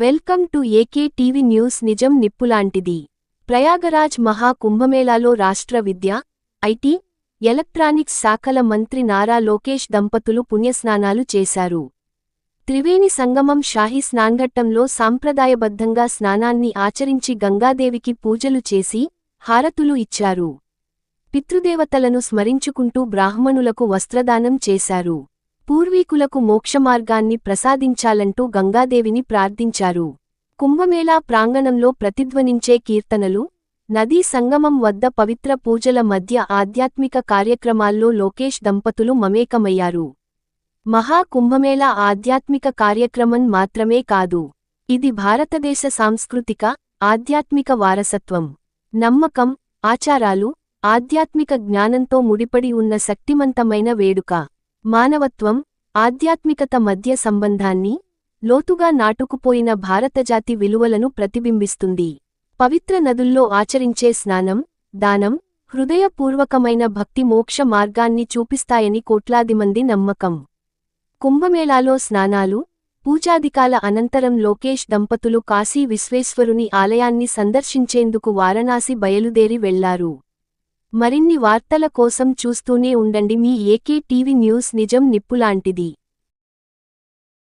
Welcome to AK TV news. నిజం నిప్పులాంటిది. ప్రయాగరాజ్ మహా కుంభమేళాలో రాష్ట్ర విద్య, ఐటీ, ఎలక్ట్రానిక్స్ శాఖల మంత్రి నారా లోకేష్ దంపతులు పుణ్యస్నానాలు చేశారు. త్రివేణి సంగమం షాహీ స్నాన్ఘట్టంలో సాంప్రదాయబద్ధంగా స్నానాన్ని ఆచరించి గంగాదేవికి పూజలు చేసి, హారతులు ఇచ్చారు. పితృదేవతలను స్మరించుకుంటూ బ్రాహ్మణులకు వస్త్రదానం చేశారు. పూర్వీకులకు మోక్షమార్గాన్ని ప్రసాదించాలంటూ గంగాదేవిని ప్రార్థించారు. కుంభమేళా ప్రాంగణంలో ప్రతిధ్వనించే కీర్తనలు, నదీ సంగమం వద్ద పవిత్ర పూజల మధ్య ఆధ్యాత్మిక కార్యక్రమాల్లో లోకేష్ దంపతులు మమేకమయ్యారు. మహా కుంభమేళా ఆధ్యాత్మిక కార్యక్రమం మాత్రమే కాదు. ఇది భారతదేశ సాంస్కృతిక, ఆధ్యాత్మిక వారసత్వం, నమ్మకం, ఆచారాలు, ఆధ్యాత్మిక జ్ఞానంతో ముడిపడి ఉన్న శక్తిమంతమైన వేడుక. మానవత్వం, ఆధ్యాత్మికత మధ్య సంబంధాన్ని, లోతుగా నాటుకుపోయిన భారతజాతి విలువలను ప్రతిబింబిస్తుంది. పవిత్ర నదుల్లో ఆచరించే స్నానం, దానం, హృదయపూర్వకమైన భక్తి మోక్ష మార్గాన్ని చూపిస్తాయని కోట్లాదిమంది నమ్మకం. కుంభమేళాలో స్నానాలు, పూజాదికాల అనంతరం లోకేష్ దంపతులు కాశీ విశ్వేశ్వరుని ఆలయాన్ని సందర్శించేందుకు వారణాసి బయలుదేరి వెళ్లారు. మరిన్ని వార్తల కోసం చూస్తూనే ఉండండి మీ ఏకే టీవీ న్యూస్. నిజం నిప్పులాంటిది.